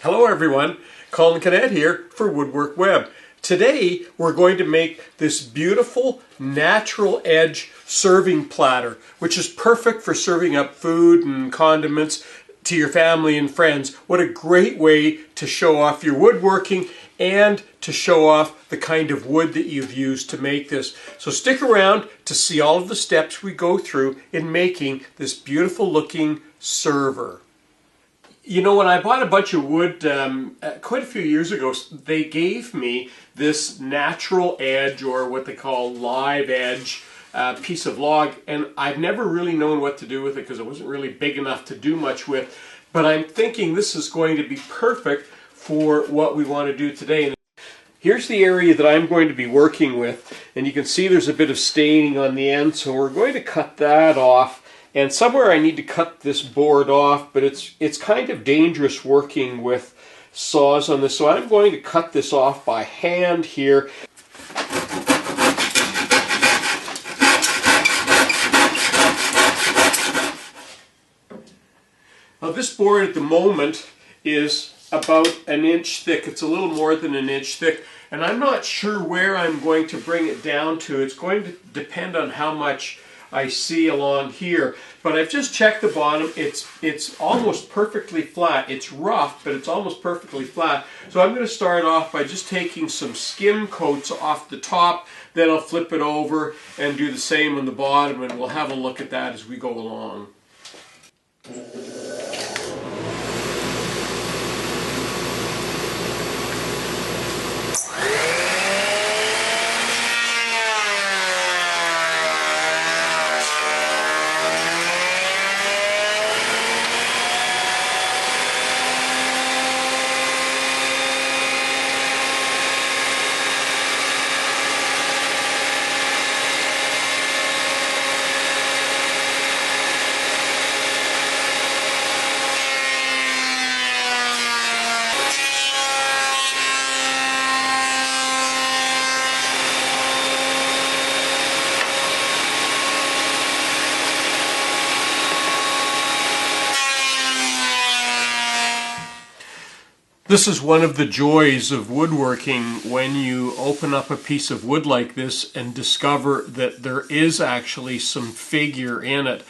Hello everyone, Colin Cadet here for Woodwork Web. Today we're going to make this beautiful natural edge serving platter, which is perfect for serving up food and condiments to your family and friends. What a great way to show off your woodworking and to show off the kind of wood that you've used to make this. So stick around to see all of the steps we go through in making this beautiful looking server. You know, when I bought a bunch of wood quite a few years ago, they gave me this natural edge, or what they call live edge, piece of log, and I've never really known what to do with it because it wasn't really big enough to do much with. But I'm thinking this is going to be perfect for what we want to do today. Here's the area that I'm going to be working with, and you can see there's a bit of staining on the end, so we're going to cut that off. And somewhere I need to cut this board off, but it's kind of dangerous working with saws on this, so I'm going to cut this off by hand here. Now this board at the moment is about an inch thick. It's a little more than an inch thick, and I'm not sure where I'm going to bring it down to. It's going to depend on how much I see along here, but I've just checked the bottom. It's almost perfectly flat. It's rough, but it's almost perfectly flat. So I'm going to start off by just taking some skim coats off the top, then I'll flip it over and do the same on the bottom, and we'll have a look at that as we go along. This is one of the joys of woodworking, when you open up a piece of wood like this and discover that there is actually some figure in it.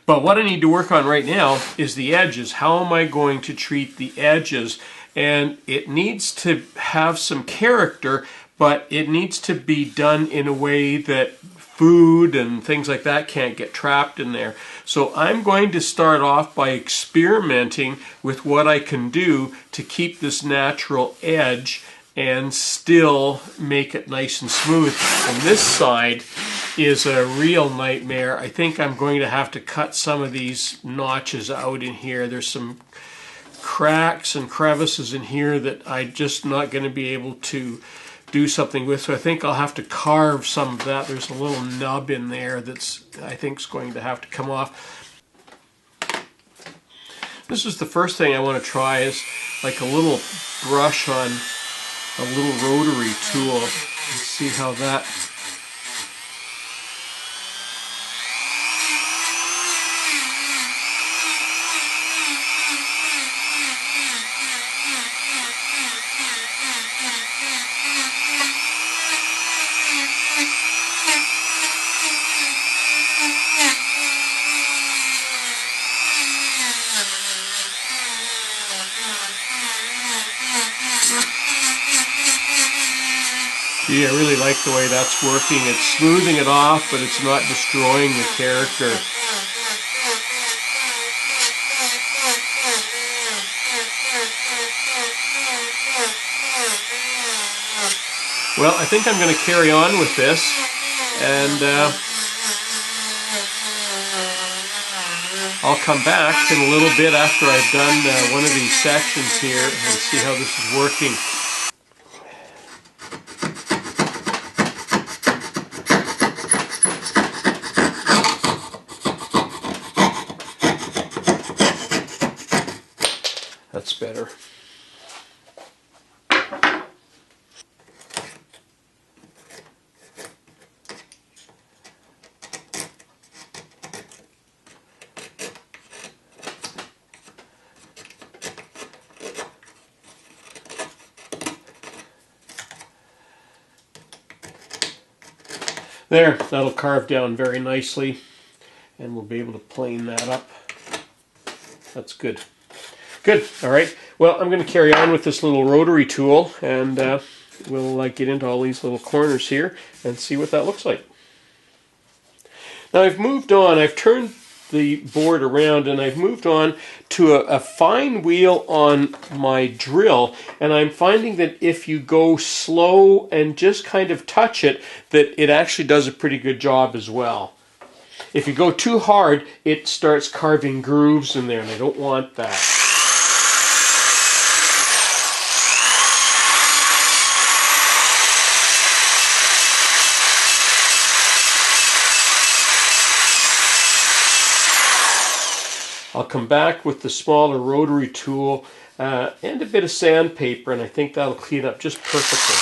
But what I need to work on right now is the edges. How am I going to treat the edges? And it needs to have some character, but it needs to be done in a way that food and things like that can't get trapped in there. So I'm going to start off by experimenting with what I can do to keep this natural edge and still make it nice and smooth. And this side is a real nightmare. I think I'm going to have to cut some of these notches out in here. There's some cracks and crevices in here that I'm just not going to be able to do something with, so I think I'll have to carve some of that. There's a little nub in there that's, I think, is going to have to come off. This is the first thing I want to try, is like a little brush on a little rotary tool. Let's see how that. Gee, I really like the way that's working. It's smoothing it off, but it's not destroying the character. Well, I think I'm going to carry on with this, and I'll come back in a little bit after I've done one of these sections here and see how this is working. That's better. There, that'll carve down very nicely, and we'll be able to plane that up. That's good. Good, all right. Well, I'm going to carry on with this little rotary tool, and we'll get into all these little corners here and see what that looks like. Now I've moved on, I've turned the board around, and I've moved on to a fine wheel on my drill, and I'm finding that if you go slow and just kind of touch it, that it actually does a pretty good job as well. If you go too hard, it starts carving grooves in there, and I don't want that. I'll come back with the smaller rotary tool and a bit of sandpaper, and I think that'll clean up just perfectly.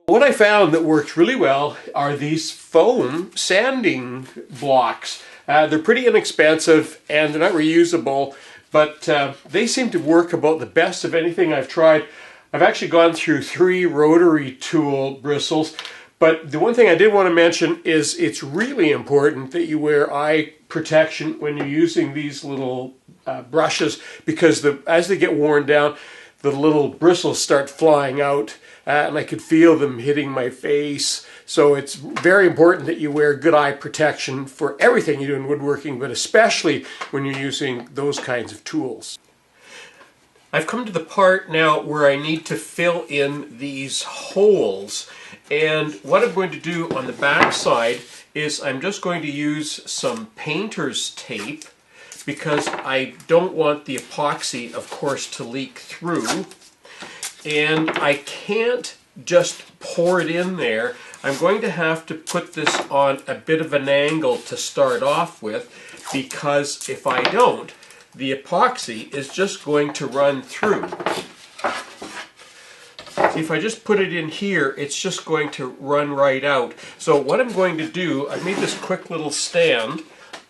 What I found that works really well are these foam sanding blocks. They're pretty inexpensive and they're not reusable, but they seem to work about the best of anything I've tried. I've actually gone through 3 rotary tool bristles, but the one thing I did want to mention is it's really important that you wear eye protection when you're using these little brushes, because as they get worn down, the little bristles start flying out, and I could feel them hitting my face. So it's very important that you wear good eye protection for everything you do in woodworking, but especially when you're using those kinds of tools. I've come to the part now where I need to fill in these holes, and what I'm going to do on the back side is I'm just going to use some painter's tape, because I don't want the epoxy, of course, to leak through, and I can't just pour it in there. I'm going to have to put this on a bit of an angle to start off with, because if I don't, the epoxy is just going to run through. See, if I just put it in here, it's just going to run right out. So what I'm going to do, I made this quick little stand,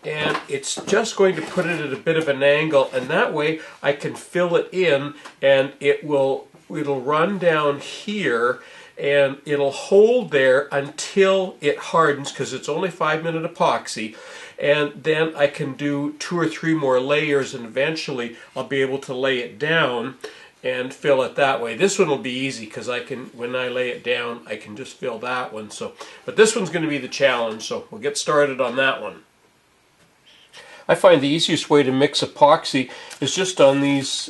and it's just going to put it at a bit of an angle, and that way I can fill it in, and it'll run down here, and it'll hold there until it hardens, because it's only 5-minute epoxy. And then I can do 2 or 3 more layers, and eventually I'll be able to lay it down and fill it that way. This one will be easy, because when I lay it down, I can just fill that one. But this one's going to be the challenge, so we'll get started on that one. I find the easiest way to mix epoxy is just on these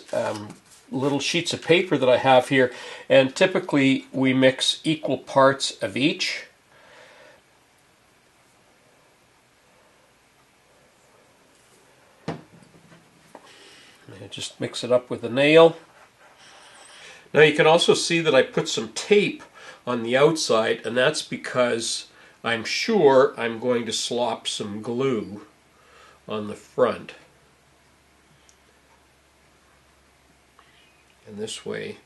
little sheets of paper that I have here, and typically we mix equal parts of each. Just mix it up with a nail. Now you can also see that I put some tape on the outside, and that's because I'm sure I'm going to slop some glue on the front. And this way,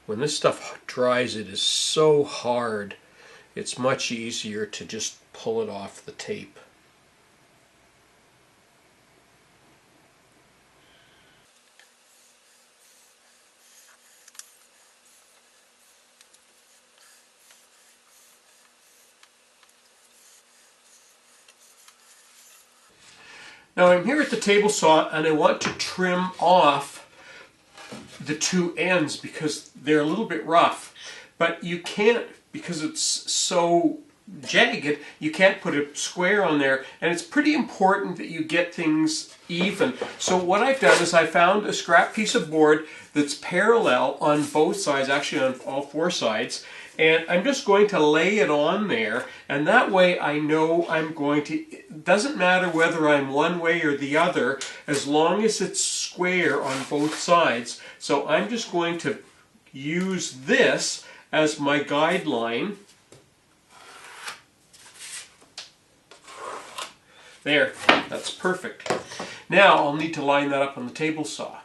when this stuff dries, it is so hard, it's much easier to just pull it off the tape. Now I'm here at the table saw, and I want to trim off the 2 ends because they're a little bit rough. But you can't, because it's so jagged, you can't put a square on there, and it's pretty important that you get things even. So what I've done is I found a scrap piece of board that's parallel on both sides, actually on all 4 sides, and I'm just going to lay it on there, and that way I know I'm going to, it doesn't matter whether I'm one way or the other, as long as it's square on both sides. So I'm just going to use this as my guideline. There, that's perfect. Now I'll need to line that up on the table saw.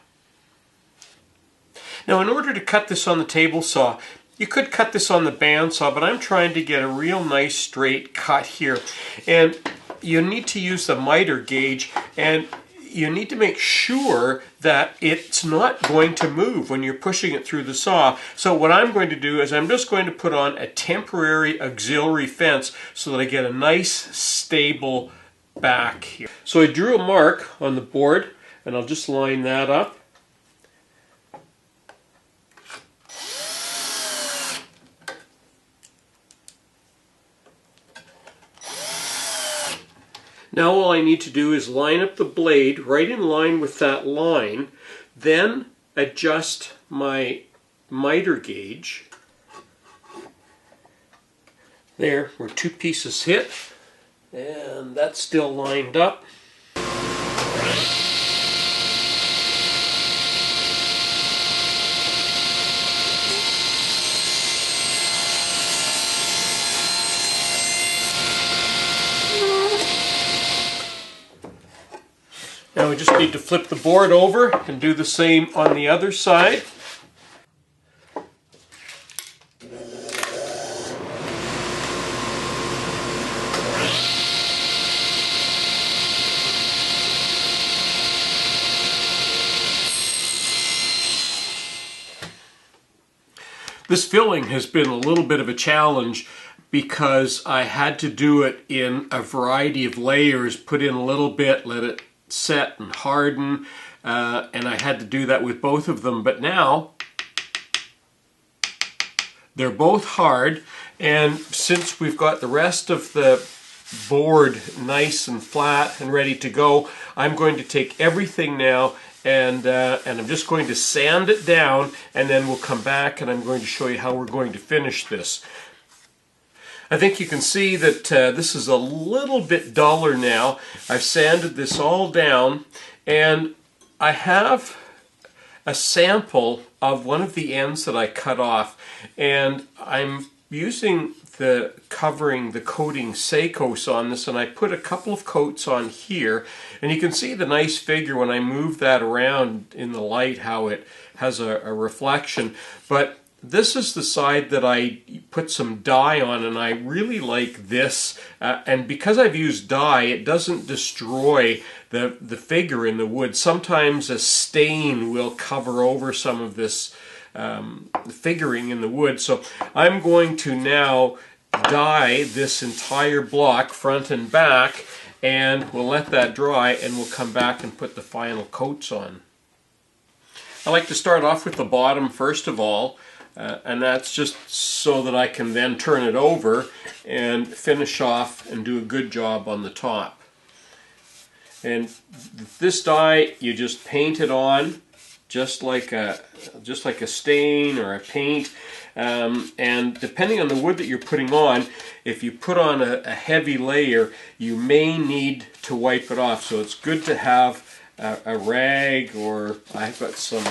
Now in order to cut this on the table saw, you could cut this on the bandsaw, but I'm trying to get a real nice straight cut here. And you need to use the miter gauge, and you need to make sure that it's not going to move when you're pushing it through the saw. So what I'm going to do is I'm just going to put on a temporary auxiliary fence so that I get a nice stable back here. So I drew a mark on the board, and I'll just line that up. Now all I need to do is line up the blade right in line with that line, then adjust my miter gauge. There, we're 2 pieces hit, and that's still lined up. Now we just need to flip the board over and do the same on the other side. This filling has been a little bit of a challenge because I had to do it in a variety of layers, put in a little bit, let it set and harden, and I had to do that with both of them. But now they're both hard, and since we've got the rest of the board nice and flat and ready to go, I'm going to take everything now and I'm just going to sand it down, and then we'll come back and I'm going to show you how we're going to finish this. I think you can see that this is a little bit duller now. I've sanded this all down, and I have a sample of one of the ends that I cut off, and I'm using the covering, the coating Seikos on this, and I put a couple of coats on here, and you can see the nice figure when I move that around in the light, how it has a reflection. But this is the side that I put some dye on, and I really like this. And because I've used dye, it doesn't destroy the figure in the wood. Sometimes a stain will cover over some of this figuring in the wood. So I'm going to now dye this entire block, front and back, and we'll let that dry, and we'll come back and put the final coats on. I like to start off with the bottom first of all. And that's just so that I can then turn it over and finish off and do a good job on the top. And this dye, you just paint it on just like a stain or a paint. And depending on the wood that you're putting on, if you put on a heavy layer, you may need to wipe it off. So it's good to have a rag, or I've got some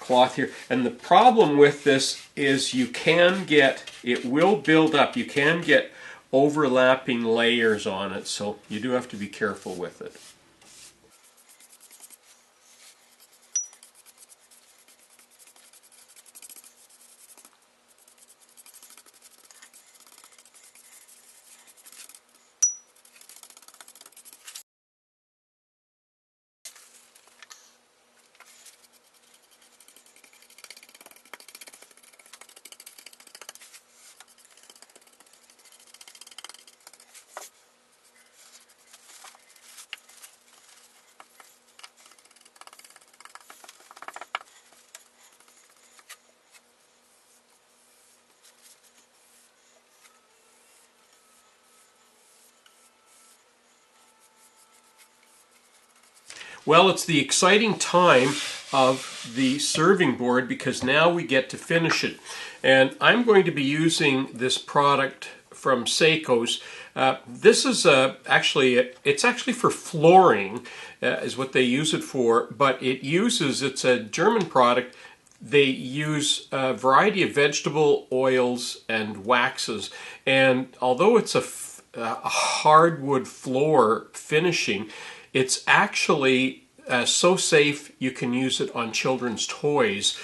cloth here. And the problem with this is it will build up. You can get overlapping layers on it, so you do have to be careful with it. Well, it's the exciting time of the serving board because now we get to finish it. And I'm going to be using this product from Seikos. This is it's actually for flooring, is what they use it for, but it's a German product. They use a variety of vegetable oils and waxes, and although it's a hardwood floor finishing, it's actually so safe you can use it on children's toys.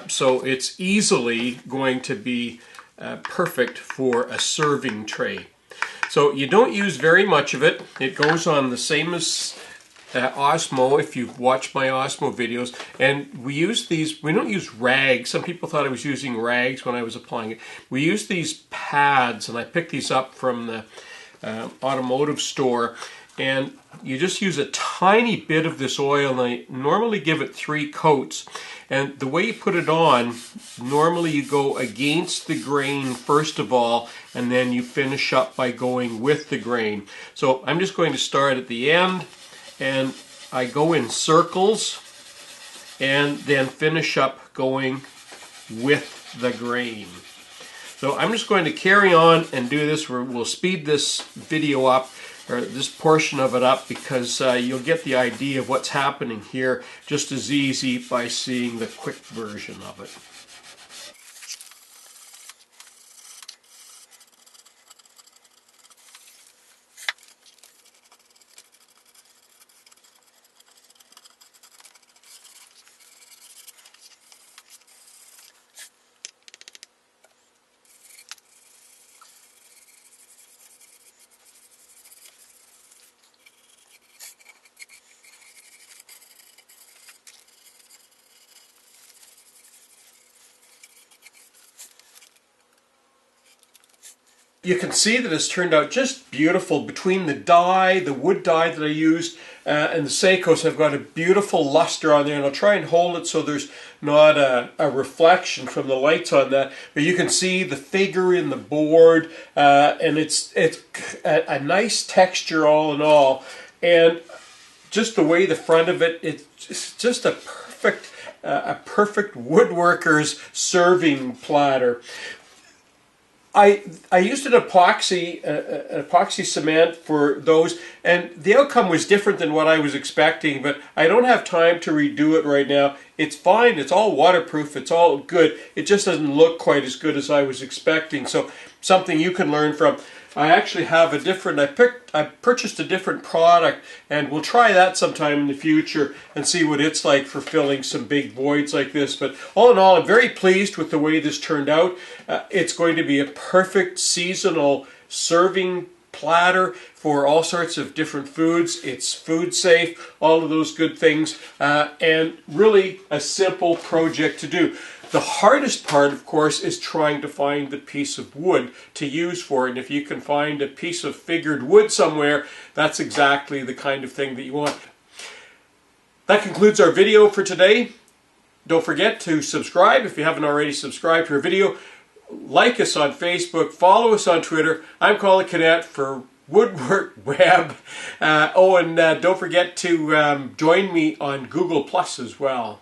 So it's easily going to be perfect for a serving tray. So you don't use very much of it. It goes on the same as Osmo, if you've watched my Osmo videos, and we use these, we don't use rags. Some people thought I was using rags when I was applying it. We use these pads, and I picked these up from the automotive store, and you just use a tiny bit of this oil, and I normally give it 3 coats. And the way you put it on, normally you go against the grain first of all, and then you finish up by going with the grain. So I'm just going to start at the end, and I go in circles, and then finish up going with the grain. So I'm just going to carry on and do this. We'll speed this video up, or this portion of it up, because you'll get the idea of what's happening here just as easy by seeing the quick version of it. You can see that it's turned out just beautiful. Between the dye, the wood dye that I used, and the Seikos, I've got a beautiful luster on there, and I'll try and hold it so there's not a reflection from the lights on that. But you can see the figure in the board, and it's a nice texture all in all. And just the way the front of it, it's just a perfect woodworker's serving platter. I used an epoxy cement for those, and the outcome was different than what I was expecting, but I don't have time to redo it right now. It's fine, it's all waterproof, it's all good. It just doesn't look quite as good as I was expecting, so something you can learn from. I actually have a different, I purchased a different product, and we'll try that sometime in the future and see what it's like for filling some big voids like this. But all in all, I'm very pleased with the way this turned out. It's going to be a perfect seasonal serving platter for all sorts of different foods. It's food safe, all of those good things, and really a simple project to do. The hardest part, of course, is trying to find the piece of wood to use for it. And if you can find a piece of figured wood somewhere, that's exactly the kind of thing that you want. That concludes our video for today. Don't forget to subscribe if you haven't already subscribed to our video. Like us on Facebook, follow us on Twitter. I'm Colin Cadet for Woodwork Web. And don't forget to join me on Google Plus as well.